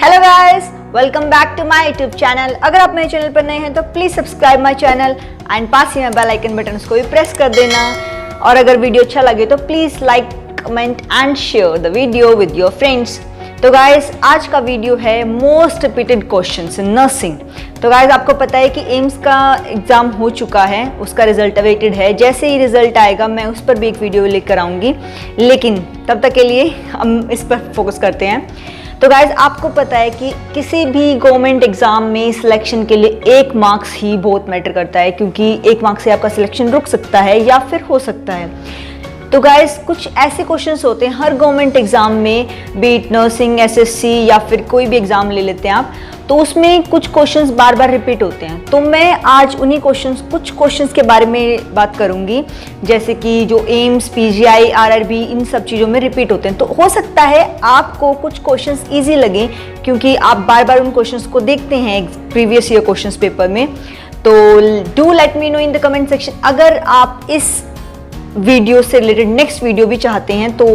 Hello guys, welcome back to my YouTube channel. अगर आप मेरे चैनल पर नए हैं तो please subscribe my channel and पास ही में बेल आइकन बटन को भी प्रेस कर देना। और अगर वीडियो अच्छा लगे तो please like, comment and share the video with your friends. तो गाइस, आज का वीडियो है most repeated questions in nursing. तो गाइस, आपको पता है कि एम्स का एग्जाम हो चुका है, उसका रिजल्ट अवेटेड है। जैसे ही रिजल्ट आएगा मैं उस पर भी एक वीडियो लेकर आऊंगी, लेकिन तब तक के लिए हम इस पर फोकस करते हैं। तो गाइज, आपको पता है कि किसी भी गवर्नमेंट एग्जाम में सिलेक्शन के लिए 1 मार्क्स ही बहुत मैटर करता है, क्योंकि 1 मार्क्स से आपका सिलेक्शन रुक सकता है या फिर हो सकता है। तो गाइज, कुछ ऐसे क्वेश्चंस होते हैं हर गवर्नमेंट एग्जाम में, बीट नर्सिंग, एसएससी या फिर कोई भी एग्जाम ले लेते हैं आप, तो उसमें कुछ क्वेश्चंस बार बार रिपीट होते हैं। तो मैं आज उन्हीं कुछ क्वेश्चंस के बारे में बात करूंगी, जैसे कि जो एम्स, पीजीआई, आरआरबी, इन सब चीज़ों में रिपीट होते हैं। तो हो सकता है आपको कुछ क्वेश्चंस इजी लगे, क्योंकि आप बार बार उन क्वेश्चंस को देखते हैं प्रीवियस ईयर क्वेश्चंस पेपर में। तो do let me know in the comment section अगर आप इस वीडियो से रिलेटेड नेक्स्ट वीडियो भी चाहते हैं। तो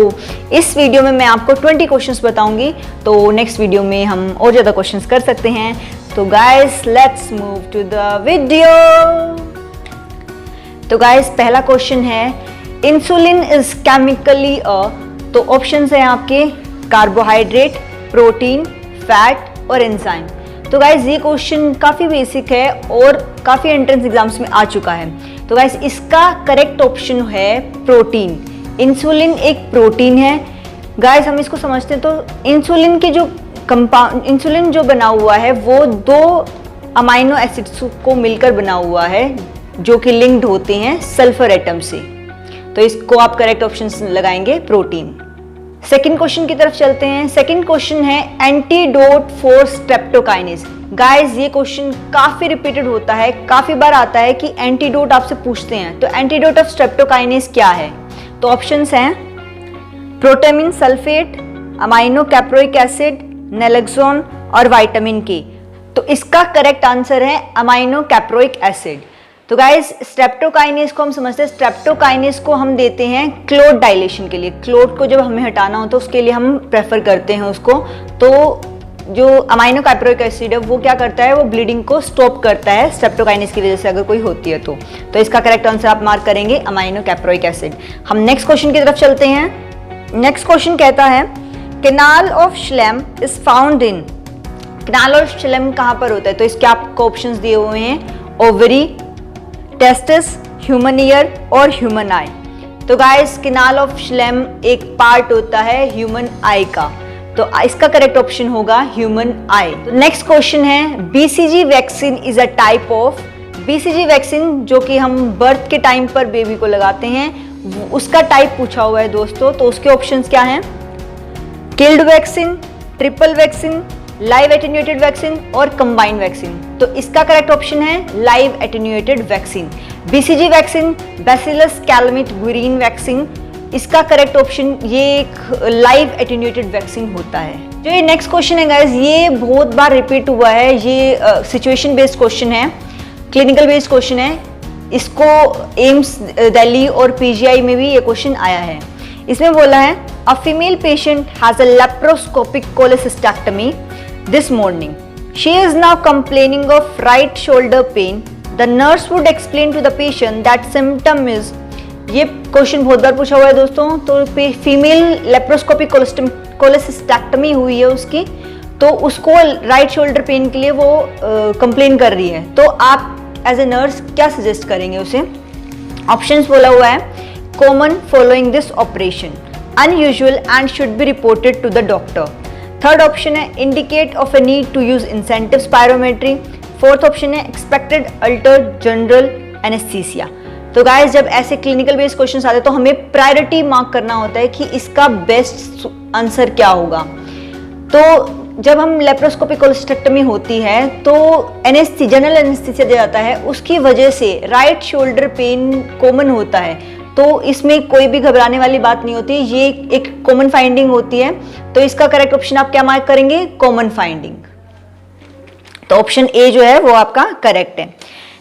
इस वीडियो में मैं आपको 20 क्वेश्चंस बताऊंगी, तो नेक्स्ट वीडियो में हम और ज़्यादा क्वेश्चंस कर सकते हैं। तो guys, let's move to the video. तो गाइस, पहला क्वेश्चन है, इंसुलिन इज केमिकली तो ऑप्शंस हैं आपके कार्बोहाइड्रेट, प्रोटीन, फैट और एंजाइम। तो गाइस, ये क्वेश्चन काफ़ी बेसिक है और काफ़ी एंट्रेंस एग्जाम्स में आ चुका है। तो गाइस, इसका करेक्ट ऑप्शन है प्रोटीन। इंसुलिन एक प्रोटीन है। गाइस, हम इसको समझते हैं तो इंसुलिन के जो इंसुलिन जो बना हुआ है वो 2 अमाइनो एसिड्स को मिलकर बना हुआ है, जो कि लिंक्ड होते हैं सल्फर एटम से। तो इसको आप करेक्ट ऑप्शन लगाएंगे प्रोटीन। सेकेंड क्वेश्चन की तरफ चलते हैं। सेकेंड क्वेश्चन है एंटीडोट फॉर स्ट्रेप्टोकाइनेज। गाइस, ये क्वेश्चन काफी रिपीटेड होता है, काफी बार आता है कि एंटीडोट आपसे पूछते हैं। तो एंटीडोट ऑफ स्ट्रेप्टोकाइनेज क्या है? तो ऑप्शंस हैं protamine sulphate, amino caproic acid, naloxone और विटामिन के। तो इसका करेक्ट आंसर है अमाइनो कैप्रोइक एसिड। तो गाइस, स्ट्रेप्टोकाइनेज को हम समझते हैं, स्ट्रेप्टोकाइनेज को हम देते हैं क्लोट डायलेशन के लिए। क्लोट को जब हमें हटाना होता है उसके लिए हम प्रेफर करते हैं उसको। तो जो अमाइनो कैप्रोइक एसिड है वो क्या करता है, वो ब्लीडिंग को स्टॉप करता है स्ट्रेप्टोकाइनेज की वजह से, अगर कोई होती है तो इसका करेक्ट आंसर आप मार्क करेंगे अमाइनो कैप्रोइक एसिड। हम नेक्स्ट क्वेश्चन की तरफ चलते हैं। नेक्स्ट क्वेश्चन कहता है, canal of Schlemm is found in. Canal of Schlemm कहाँ पर होता है? तो इसके आपको ऑप्शंस दिए हुए हैं, ओवरी, टेस्टिस, ह्यूमन ईयर और ह्यूमन आई। तो गाइस, कैनाल ऑफ श्लेम एक पार्ट होता है ह्यूमन आई का, तो इसका करेक्ट ऑप्शन होगा ह्यूमन आई। तो नेक्स्ट क्वेश्चन है, BCG vaccine is a type of. BCG vaccine जो कि हम बर्थ के टाइम पर बेबी को लगाते हैं, उसका टाइप पूछा हुआ है दोस्तों। तो उसके ऑप्शंस क्या हैं? Killed vaccine, triple vaccine, live attenuated vaccine और कंबाइंड वैक्सीन। तो इसका करेक्ट ऑप्शन है live attenuated vaccine. BCG vaccine, bacillus Calmette Guerin vaccine, इसका करेक्ट ऑप्शन ये एक लाइव एटेन्यूएटेड वैक्सीन होता है। जो ये नेक्स्ट क्वेश्चन है गाइस, ये बहुत बार रिपीट हुआ है। ये सिचुएशन बेस्ड क्वेश्चन है, क्लिनिकल बेस्ड क्वेश्चन है। इसको एम्स दिल्ली और पीजीआई में भी ये क्वेश्चन आया है। इसमें बोला है, a female patient has a laparoscopic cholecystectomy this morning. She is now complaining of right shoulder pain. The nurse would explain to the patient that symptom is. ये क्वेश्चन बहुत बार पूछा हुआ है दोस्तों। तो फीमेल लेप्रोस्कोपिक कोलेसिस्टेक्टमी हुई है उसकी, तो उसको राइट शोल्डर पेन के लिए वो कंप्लेन कर रही है। तो आप एज ए नर्स क्या सजेस्ट करेंगे उसे? ऑप्शंस बोला हुआ है, common following this operation, unusual and should be reported to the doctor. Third option है, indicate of a need to use incentive spirometry. Fourth option है, एक्सपेक्टेड अल्टर जनरल एनेस्थीसिया। तो guys, जब ऐसे क्लिनिकल बेस्ड क्वेश्चंस आते हैं तो हमें priority mark करना होता है कि इसका बेस्ट आंसर क्या होगा। तो जब हम लेप्रोस्कोपिक कोलेसिस्टेक्टमी होती है तो जनरल एनेस्थीसिया दिया जाता है, उसकी वजह से राइट शोल्डर पेन कॉमन होता है। तो इसमें कोई भी घबराने वाली बात नहीं होती, ये एक कॉमन फाइंडिंग होती है। तो इसका करेक्ट ऑप्शन आप क्या मार्क करेंगे? Common finding. तो ऑप्शन ए जो है वो आपका करेक्ट है।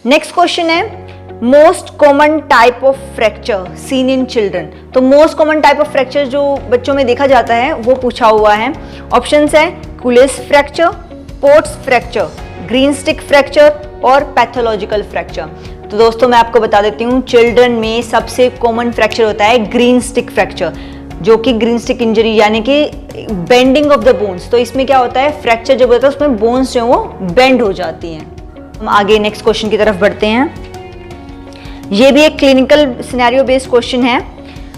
नेक्स्ट क्वेश्चन है, most common type of fracture seen in children. तो most common type of fracture जो बच्चों में देखा जाता है वो पूछा हुआ है। ऑप्शंस है Colles fracture, Pott's fracture, greenstick fracture और पैथोलॉजिकल फ्रैक्चर। तो दोस्तों मैं आपको बता देती हूँ, चिल्ड्रन में सबसे कॉमन फ्रैक्चर होता है ग्रीन स्टिक फ्रैक्चर, जो कि ग्रीन स्टिक इंजरी यानी कि बेंडिंग ऑफ द बोन्स। तो इसमें क्या होता है, फ्रैक्चर जब होता है उसमें बोन्स जो वो बेंड हो जाती हैं। हम आगे नेक्स्ट क्वेश्चन की तरफ बढ़ते हैं। ये भी एक क्लिनिकल सिनेरियो बेस्ड क्वेश्चन है।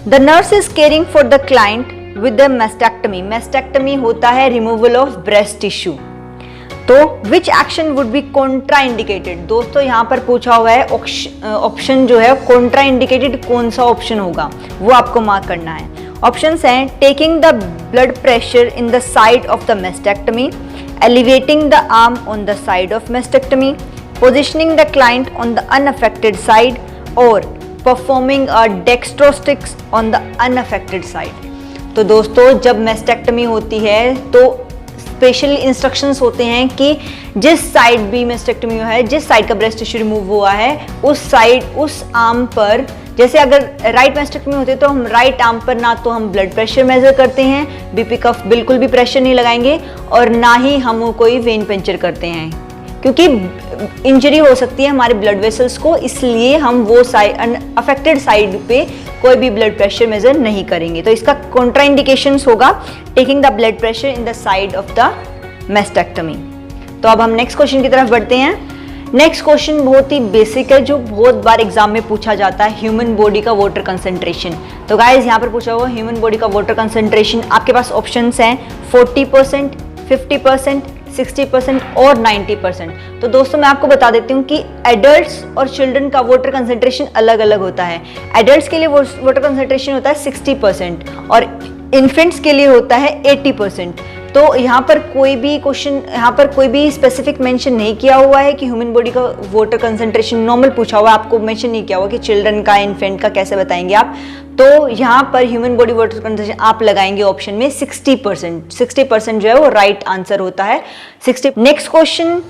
The nurse is caring for the client with the mastectomy. Mastectomy होता है रिमूवल ऑफ ब्रेस्ट टिश्यू। तो विच action would be Contra indicated. दोस्तों यहाँ पर पूछा हुआ है ऑप्शन जो है कॉन्ट्रा इंडिकेटेड कौन सा ऑप्शन होगा, वो आपको मार्क करना है। ऑप्शंस हैं taking the blood pressure in the side of the mastectomy, elevating the arm on the side of mastectomy, positioning the client on the unaffected side और performing a dextrostix on the unaffected side. तो दोस्तों जब mastectomy होती है तो special instructions होते हैं कि जिस साइड भी मेस्टेक्टमी है, जिस साइड का ब्रेस्ट टिश्यू रिमूव हुआ है उस साइड, उस आर्म पर, जैसे अगर राइट मेस्टेक्टमी होती है तो हम राइट आर्म पर ना तो हम ब्लड प्रेशर मेजर करते हैं, बीपी कफ बिल्कुल भी प्रेशर नहीं लगाएंगे, और ना ही हम कोई वेन पंचर करते हैं, क्योंकि इंजरी हो सकती है हमारे ब्लड वेसल्स को, इसलिए हम वो साइड अफेक्टेड साइड पे कोई भी ब्लड प्रेशर मेजर नहीं करेंगे। तो इसका कॉन्ट्राइंडिकेशंस होगा taking the blood pressure in the side of the mastectomy. तो अब हम नेक्स्ट क्वेश्चन की तरफ बढ़ते हैं। नेक्स्ट क्वेश्चन बहुत ही बेसिक है, जो बहुत बार एग्जाम में पूछा जाता है, ह्यूमन बॉडी का वाटर कंसंट्रेशन। तो गाइज यहाँ पर पूछा हुआ ह्यूमन बॉडी का वाटर कंसंट्रेशन, आपके पास ऑप्शंस हैं 40%, 50%, 60% और 90%। तो दोस्तों मैं आपको बता देती हूँ कि एडल्ट्स और चिल्ड्रन का वाटर कंसंट्रेशन अलग अलग होता है। एडल्ट्स के लिए वाटर कंसंट्रेशन होता है 60% और इन्फेंट्स के लिए होता है 80%। तो यहाँ पर कोई भी क्वेश्चन, यहाँ पर कोई भी स्पेसिफिक मेंशन नहीं किया हुआ है कि ह्यूमन बॉडी का वाटर कंसंट्रेशन, नॉर्मल पूछा हुआ है, आपको मेंशन नहीं किया हुआ कि चिल्ड्रन का, इन्फेंट का कैसे बताएंगे आप। तो यहाँ पर ह्यूमन बॉडी वाटर कंसंट्रेशन आप लगाएंगे ऑप्शन में 60%। 60% जो है वो राइट आंसर होता है 60। नेक्स्ट क्वेश्चन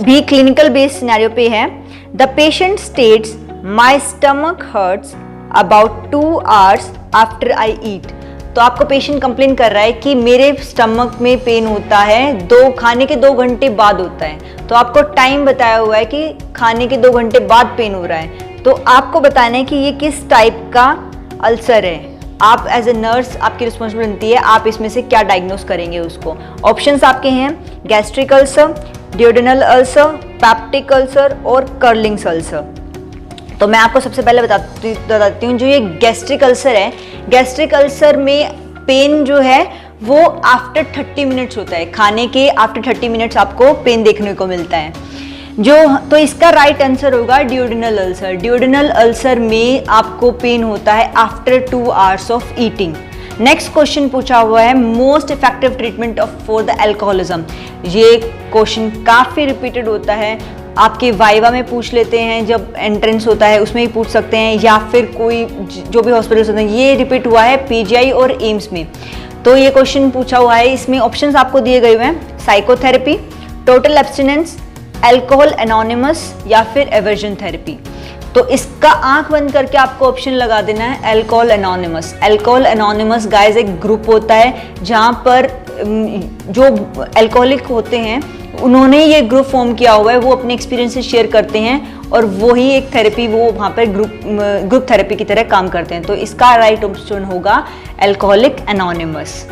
भी क्लिनिकल बेस्ड सिनेरियो पे है। The patient states my stomach hurts about 2 hours after I eat. तो आपको पेशेंट कंप्लेन कर रहा है कि मेरे स्टमक में पेन होता है, खाने के 2 घंटे बाद होता है। तो आपको टाइम बताया हुआ है कि खाने के 2 घंटे बाद पेन हो रहा है। तो आपको बताना है कि ये किस टाइप का अल्सर है। आप एज ए नर्स, आपकी रिस्पॉन्सिबिलिटी बनती है, आप इसमें से क्या डायग्नोस करेंगे उसको। ऑप्शंस आपके हैं gastric ulcer, duodenal ulcer, peptic ulcer और कर्लिंग्स अल्सर। तो मैं आपको सबसे पहले बताती हूँ, जो ये गैस्ट्रिक अल्सर है, गैस्ट्रिक अल्सर में पेन जो है वो आफ्टर 30 मिनट्स होता है। खाने के आफ्टर 30 मिनट्स आपको पेन देखने को मिलता है। तो इसका राइट आंसर होगा ड्यूडेनल अल्सर। ड्यूडेनल अल्सर में आपको पेन होता है after 2 hours of eating. Next question पूछा हुआ है most effective treatment for the alcoholism. ये क्वेश्चन काफ़ी रिपीटेड होता है, आपके वाइवा में पूछ लेते हैं, जब एंट्रेंस होता है उसमें ही पूछ सकते हैं, या फिर कोई जो भी हॉस्पिटल्स होते हैं। ये रिपीट हुआ है पीजीआई और एम्स में। तो ये क्वेश्चन पूछा हुआ है, इसमें ऑप्शंस आपको दिए गए हुए हैं psychotherapy, total abstinence, alcohol anonymous या फिर एवर्जन थेरेपी। तो इसका आंख बंद करके आपको ऑप्शन लगा देना है alcohol anonymous. Alcohol anonymous guys एक ग्रुप होता है जहां पर जो अल्कोहलिक होते हैं उन्होंने ये ग्रुप फॉर्म किया हुआ है, वो अपने एक्सपीरियंस से शेयर करते हैं और वो ही एक थेरेपी, वो वहाँ पर ग्रुप थेरेपी की तरह काम करते हैं। तो इसका राइट ऑप्शन होगा अल्कोहलिक एनोनिमस।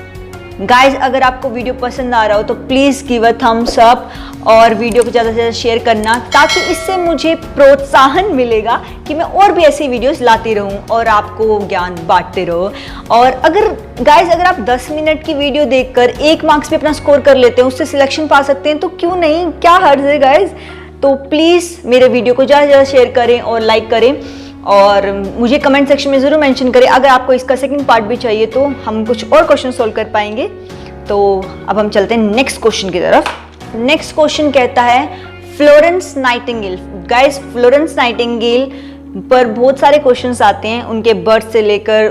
गाइज अगर आपको वीडियो पसंद आ रहा हो तो please give a thumbs up और वीडियो को ज़्यादा से ज़्यादा शेयर करना, ताकि इससे मुझे प्रोत्साहन मिलेगा कि मैं और भी ऐसी वीडियोस लाती रहूं और आपको ज्ञान बांटते रहो। और अगर आप 10 मिनट की वीडियो देखकर 1 मार्क्स भी अपना स्कोर कर लेते हैं, उससे सिलेक्शन पा सकते हैं, तो क्यों नहीं, क्या हर्ज है गाइज। तो प्लीज़ मेरे वीडियो को ज़्यादा से ज़्यादा शेयर करें और लाइक करें, और मुझे कमेंट सेक्शन में ज़रूर मेंशन करें। अगर आपको इसका सेकंड पार्ट भी चाहिए तो हम कुछ और क्वेश्चन सोल्व कर पाएंगे। तो अब हम चलते हैं नेक्स्ट क्वेश्चन की तरफ। नेक्स्ट क्वेश्चन कहता है Florence Nightingale. Guys Florence Nightingale पर बहुत सारे क्वेश्चंस आते हैं, उनके बर्थ से लेकर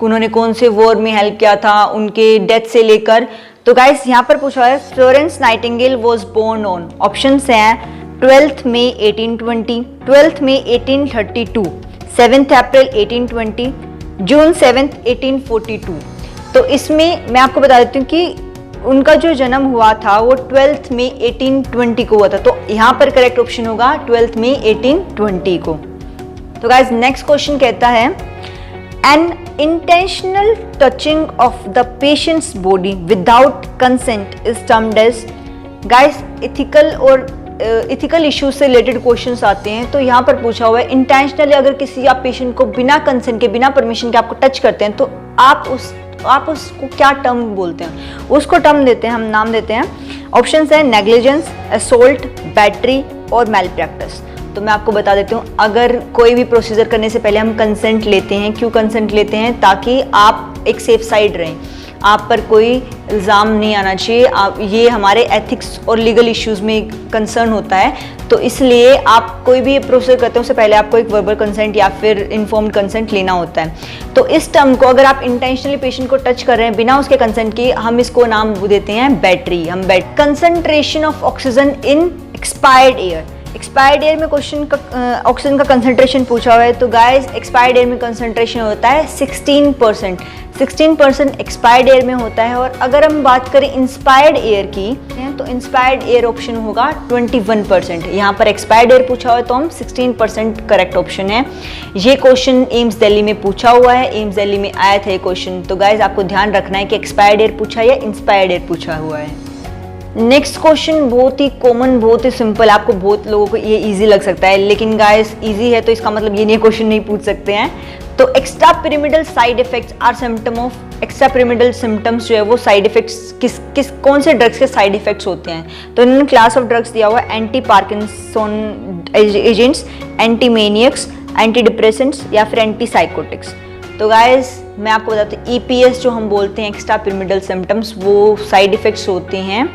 उन्होंने कौन से वॉर में हेल्प किया था, उनके डेथ से लेकर। तो गाइस यहाँ पर पूछा है Florence Nightingale was born on. Options हैं 12th May 1820, 12th May 1832, 7th April 1820, जून 7th 1842। तो इसमें मैं आपको बता देती हूँ कि उनका जो जन्म हुआ था वो 12th May 1820 को हुआ था, तो यहाँ पर करेक्ट ऑप्शन होगा 12th May 1820 को। तो गाइज नेक्स्ट क्वेश्चन कहता है an intentional touching of the patient's body without consent is termed as. Guys ethical issues से रिलेटेड क्वेश्चंस आते हैं, तो यहाँ पर पूछा हुआ है इंटेंशनली अगर किसी आप पेशेंट को बिना कंसेंट के, बिना परमिशन के आपको टच करते हैं तो आप उसको क्या टर्म बोलते हैं? उसको टर्म देते हैं, हम नाम देते हैं। ऑप्शंस है नेग्लिजेंस, असोल्ट, बैटरी और मैल प्रैक्टिस। तो मैं आपको बता देती हूँ, अगर कोई भी प्रोसीजर करने से पहले हम कंसेंट लेते हैं। क्यों कंसेंट लेते हैं? ताकि आप एक सेफ साइड रहें, आप पर कोई इल्ज़ाम नहीं आना चाहिए। आप ये हमारे एथिक्स और लीगल इश्यूज़ में कंसर्न होता है, तो इसलिए आप कोई भी प्रोसीजर करते हैं उससे पहले आपको एक वर्बल कंसेंट या फिर इन्फॉर्म्ड कंसेंट लेना होता है। तो इस टर्म को अगर आप इंटेंशनली पेशेंट को टच कर रहे हैं बिना उसके कंसेंट के, हम इसको नाम देते हैं बैटरी। हम concentration of oxygen in expired air. Expired air में क्वेश्चन का ऑक्सीजन का कंसंट्रेशन पूछा हुआ है, तो गाइस एक्सपायर्ड एयर में कंसंट्रेशन होता है 16%। 16% एक्सपायर्ड एयर में होता है। और अगर हम बात करें इंस्पायर्ड एयर की, तो इंस्पायर्ड एयर ऑप्शन होगा 21%। यहाँ पर एक्सपायर्ड एयर पूछा हुआ है तो हम 16% करेक्ट ऑप्शन है। ये क्वेश्चन एम्स दिल्ली में पूछा हुआ है, एम्स दिल्ली में आया था ये क्वेश्चन। तो गाइज आपको ध्यान रखना है कि एक्सपायर्ड एयर पूछा है या इंस्पायर्ड एयर पूछा हुआ है। नेक्स्ट क्वेश्चन बहुत ही कॉमन, बहुत ही सिंपल, आपको बहुत लोगों को ये इजी लग सकता है, लेकिन गाइस इजी है तो इसका मतलब ये नहीं क्वेश्चन नहीं पूछ सकते हैं। तो extra pyramidal side effects are symptom of. Extra pyramidal symptoms जो है वो साइड इफेक्ट्स कौन से ड्रग्स के साइड इफेक्ट्स होते हैं? तो इन्होंने क्लास ऑफ ड्रग्स दिया हुआ है anti Parkinson agents, anti maniacs, antidepressants या फिर एंटी साइकोटिक्स। तो गाइस मैं आपको बताती हूँ EPS जो हम बोलते हैं एक्स्ट्रा पिरामिडल सिम्टम्स, वो साइड इफेक्ट्स होते हैं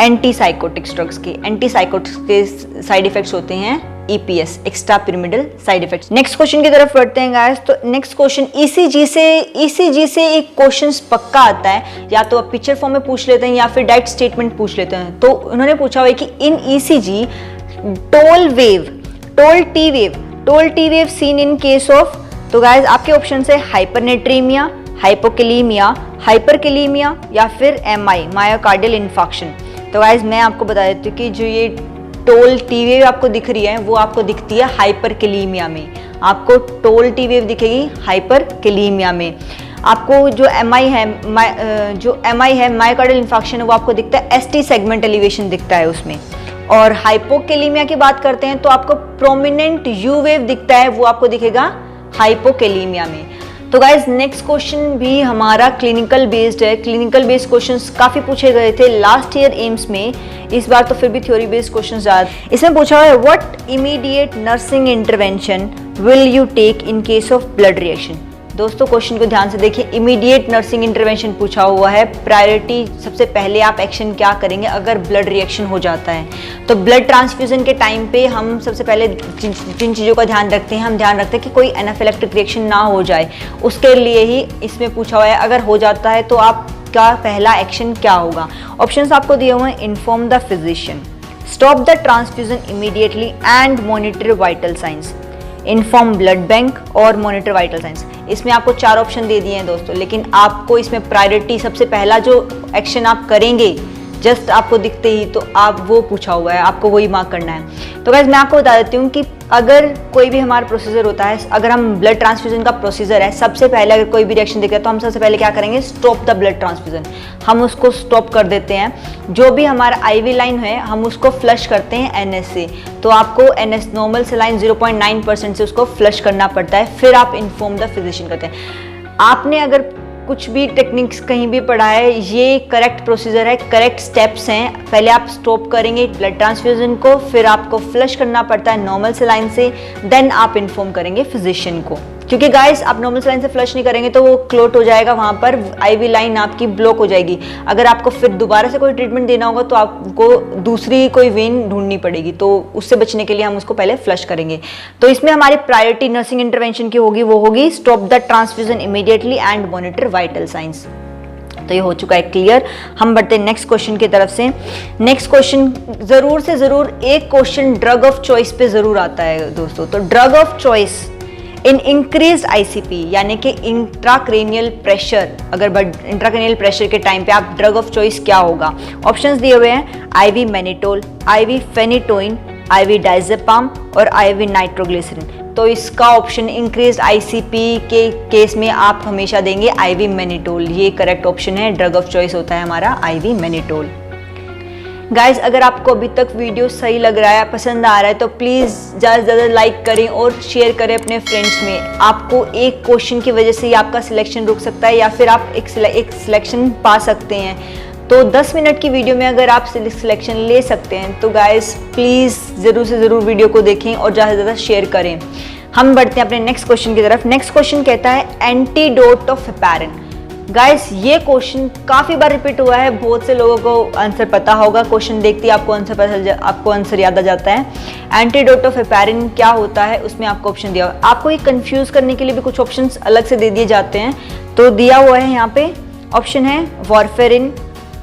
एंटी साइकोटिक्स ड्रग्स के। एंटी साइकोटिक्स के साइड इफेक्ट्स होते हैं EPS, extra pyramidal side effects. Next question की तरफ बढ़ते हैं गाइस। तो नेक्स्ट क्वेश्चन ECG से एक क्वेश्चन पक्का आता है, या तो आप पिक्चर फॉर्म में पूछ लेते हैं या फिर डायरेक्ट स्टेटमेंट पूछ लेते हैं। तो उन्होंने पूछा हुआ है कि इन ECG toll T wave seen in case of. तो गाइस आपके ऑप्शन है हाइपरनेट्रीमिया, हाइपोकैलीमिया, हाइपरकैलीमिया या फिर MI, मायोकार्डियल इन्फार्क्शन। तो गाइज मैं आपको बता देती हूँ कि जो ये टोल टी वेव आपको दिख रही है वो आपको दिखती है हाइपरकैलीमिया में। आपको टोल टी वेव दिखेगी हाइपरकैलीमिया में। आपको जो MI है मायोकार्डियल इन्फार्क्शन है, वो आपको दिखता है ST सेगमेंट एलिवेशन दिखता है उसमें। और हाइपोकैलीमिया की बात करते हैं तो आपको प्रोमिनेंट U वेव दिखता है, वो आपको दिखेगा हाइपोकैलीमिया में। तो गाइज नेक्स्ट क्वेश्चन भी हमारा क्लिनिकल बेस्ड है। क्लिनिकल बेस्ड क्वेश्चंस काफ़ी पूछे गए थे लास्ट ईयर एम्स में, इस बार तो फिर भी थ्योरी बेस्ड क्वेश्चंस ज़्यादा। इसमें पूछा हुआ है what immediate nursing intervention will you take in case of blood reaction. दोस्तों क्वेश्चन को ध्यान से देखिए, इमीडिएट नर्सिंग इंटरवेंशन पूछा हुआ है। प्रायोरिटी सबसे पहले आप एक्शन क्या करेंगे अगर ब्लड रिएक्शन हो जाता है? तो ब्लड ट्रांसफ्यूजन के टाइम पे हम सबसे पहले जिन चीज़ों का ध्यान रखते हैं, हम ध्यान रखते हैं कि कोई एनाफिलेक्टिक रिएक्शन ना हो जाए, उसके लिए ही इसमें पूछा हुआ है। अगर हो जाता है तो आपका पहला एक्शन क्या होगा? ऑप्शंस आपको दिए हुए हैं, inform the physician, stop the transfusion immediately and monitor vital science, inform blood bank और मॉनिटर वाइटल साइंस। इसमें आपको 4 ऑप्शन दे दिए हैं दोस्तों, लेकिन आपको इसमें प्रायोरिटी सबसे पहला जो एक्शन आप करेंगे जस्ट आपको दिखते ही, तो आप वो पूछा हुआ है, आपको वही मार्क करना है। तो गाइस मैं आपको बता देती हूँ कि अगर कोई भी हमारा प्रोसीजर होता है, अगर हम ब्लड ट्रांसफ्यूजन का प्रोसीजर है, सबसे पहले अगर कोई भी रिएक्शन दिख रहा है तो हम सबसे पहले क्या करेंगे? Stop the blood transfusion. हम उसको स्टॉप कर देते हैं। जो भी हमारा IV लाइन है हम उसको फ्लश करते हैं NS से। तो आपको NS नॉर्मल सेलाइन 0.9% से उसको फ्लश करना पड़ता है, फिर आप इन्फॉर्म द फिजिशियन करते हैं। आपने अगर कुछ भी टेक्निक्स कहीं भी पढ़ा है, ये करेक्ट प्रोसीजर है, करेक्ट स्टेप्स हैं। पहले आप स्टॉप करेंगे ब्लड ट्रांसफ्यूजन को, फिर आपको फ्लश करना पड़ता है नॉर्मल सेलाइन से, देन आप इन्फॉर्म करेंगे फिजिशियन को। क्योंकि गाइस आप नॉर्मल सेलाइन से फ्लश नहीं करेंगे तो वो क्लोट हो जाएगा, वहाँ पर IV लाइन आपकी ब्लॉक हो जाएगी। अगर आपको फिर दोबारा से कोई ट्रीटमेंट देना होगा तो आपको दूसरी कोई वेन ढूंढनी पड़ेगी, तो उससे बचने के लिए हम उसको पहले फ्लश करेंगे। तो इसमें हमारी प्रायोरिटी नर्सिंग इंटरवेंशन की होगी, वो होगी stop the transfusion immediately and monitor vital science. तो ये हो चुका है क्लियर। हम बढ़ते हैं नेक्स्ट क्वेश्चन की तरफ से। नेक्स्ट क्वेश्चन जरूर से जरूर एक क्वेश्चन ड्रग ऑफ चॉइस पे जरूर आता है दोस्तों। तो drug of choice in increase ICP यानी कि इंट्राक्रेनियल प्रेशर, अगर इंट्राक्रेनियल प्रेशर के टाइम पे आप ड्रग ऑफ चॉइस क्या होगा। ऑप्शंस दिए हुए हैं IV mannitol, IV phenytoin, IV diazepam और आईवी नाइट्रोग्लिसरीन। तो इसका ऑप्शन इंक्रीज आईसीपी के केस में आप हमेशा देंगे आईवी मैनिटोल। ये करेक्ट ऑप्शन है, ड्रग ऑफ चॉइस होता है हमारा आईवी मैनिटोल। गाइज अगर आपको अभी तक वीडियो सही लग रहा है, पसंद आ रहा है, तो प्लीज़ ज़्यादा से ज़्यादा लाइक करें और शेयर करें अपने फ्रेंड्स में। आपको एक क्वेश्चन की वजह से ही आपका सिलेक्शन रुक सकता है या फिर आप एक सिलेक्शन पा सकते हैं। तो 10 मिनट की वीडियो में अगर आप सिलेक्शन ले सकते हैं तो गाइस प्लीज़ ज़रूर से ज़रूर वीडियो को देखें और ज़्यादा से ज़्यादा शेयर करें। हम बढ़ते हैं अपने नेक्स्ट क्वेश्चन की तरफ। नेक्स्ट क्वेश्चन कहता है एंटीडोट ऑफ हेपारिन। गाइस ये क्वेश्चन काफ़ी बार रिपीट हुआ है, बहुत से लोगों को आंसर पता होगा। क्वेश्चन देखते ही आपको आंसर याद आ जाता है। एंटीडोट ऑफ हेपारिन क्या होता है, उसमें आपको ऑप्शन दिया हुआ है। आपको ये कंफ्यूज करने के लिए भी कुछ ऑप्शंस अलग से दे दिए जाते हैं। तो दिया हुआ है यहाँ पे ऑप्शन है वॉरफेरिन,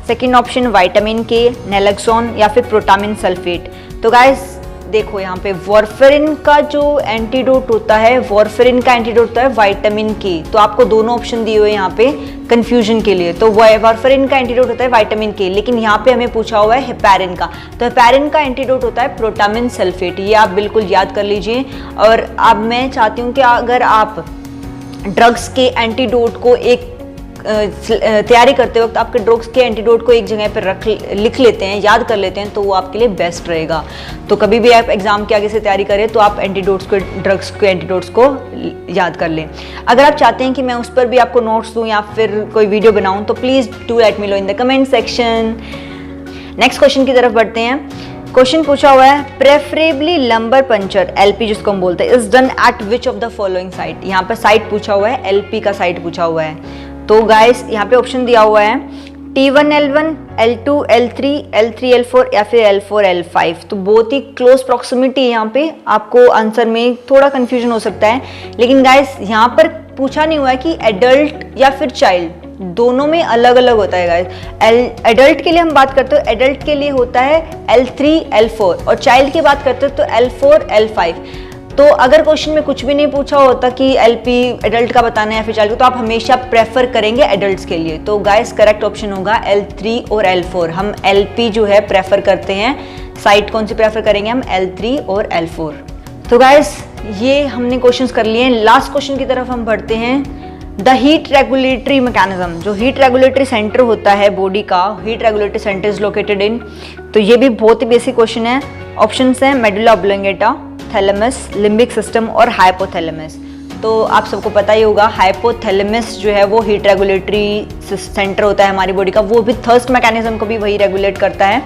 सेकेंड ऑप्शन विटामिन के, नैलोक्सोन या फिर प्रोटामिन सल्फेट। तो गाइस देखो यहाँ पे वॉरफेरिन का जो एंटीडोट होता है, वॉरफेरिन का एंटीडोट होता है विटामिन के। तो आपको दोनों ऑप्शन दिए हुए हैं यहाँ पे कंफ्यूजन के लिए। तो वॉरफेरिन का एंटीडोट होता है विटामिन के, लेकिन यहाँ पे हमें पूछा हुआ है हेपारिन का। तो हेपारिन का एंटीडोट होता है प्रोटामिन सल्फेट। ये आप बिल्कुल याद कर लीजिए। और अब मैं चाहती हूँ कि अगर आप ड्रग्स के एंटीडोट को एक तैयारी करते वक्त आपके ड्रग्स के एंटीडोट को एक जगह पर लिख लेते हैं, याद कर लेते हैं, तो वो आपके लिए बेस्ट रहेगा। तो कभी भी आप एग्जाम के आगे से तैयारी करें तो आप एंटीडोट्स को, ड्रग्स के एंटीडोट्स को याद कर लें। अगर आप चाहते हैं कि मैं उस पर भी आपको नोट्स दूं या फिर कोई वीडियो बनाऊं तो please do let me know in the comment section. Next question की तरफ बढ़ते हैं। क्वेश्चन पूछा हुआ है प्रेफरेबली लंबर पंचर एलपी जिसको हम बोलते हैं is done at which of the following site. यहाँ पर साइट पूछा हुआ है, एलपी का साइट पूछा हुआ है। तो गाइस यहाँ पे ऑप्शन दिया हुआ है T1L1, L2, L3, L3L4 या फिर L4 L5। तो बहुत ही क्लोज प्रॉक्सिमिटी है यहाँ पे। आपको आंसर में थोड़ा कंफ्यूजन हो सकता है, लेकिन गाइस यहाँ पर पूछा नहीं हुआ है कि एडल्ट या फिर चाइल्ड, दोनों में अलग अलग होता है गाइस। एडल्ट के लिए हम बात करते हो, एडल्ट के लिए होता है L3 L4 और चाइल्ड की बात करते हो तो L4 L5। तो अगर क्वेश्चन में कुछ भी नहीं पूछा होता कि एलपी एडल्ट का बताना है या फिर चाइल्ड का, तो आप हमेशा प्रेफर करेंगे एडल्ट्स के लिए। तो गाइस करेक्ट ऑप्शन होगा L3 और L4। हम एलपी जो है प्रेफर करते हैं। साइट कौन सी प्रेफर करेंगे हम? L3 और L4। तो गाइस ये हमने क्वेश्चंस कर लिए हैं। लास्ट क्वेश्चन की तरफ हम बढ़ते हैं। द हीट रेगुलेटरी मैकेनिज्म, जो हीट रेगुलेटरी सेंटर होता है बॉडी का, heat regulatory centre is located in. तो ये भी बहुत ही बेसिक क्वेश्चन है। ऑप्शंस हैं medulla oblongata, thalamus, limbic system और हाइपोथैलेमस। तो आप सबको पता ही होगा हाइपोथैलेमस जो है वो हीट रेगुलेटरी सेंटर होता है हमारी बॉडी का, वो भी थर्स्ट मैकेनिज्म को भी वही रेगुलेट करता है।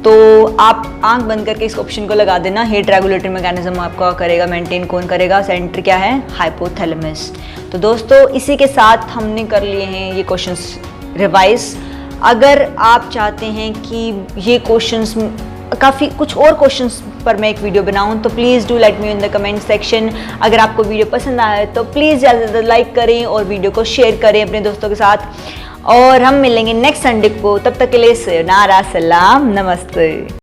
तो आप आंख बंद करके इस ऑप्शन को लगा देना, हीट रेगुलेटरी मैकेनिज्म आपका करेगा मेंटेन, कौन करेगा? सेंटर क्या है? हाइपोथैलेमस। तो दोस्तों इसी के साथ हमने कर लिए हैं ये क्वेश्चंस रिवाइज। अगर आप चाहते हैं कि ये क्वेश्चंस काफ़ी कुछ और क्वेश्चंस पर मैं एक वीडियो बनाऊं तो please do let me in the comment section. अगर आपको वीडियो पसंद आया तो प्लीज़ ज़्यादा से ज़्यादा लाइक करें और वीडियो को शेयर करें अपने दोस्तों के साथ। और हम मिलेंगे नेक्स्ट संडे को, तब तक के लिए सलाम, नमस्ते।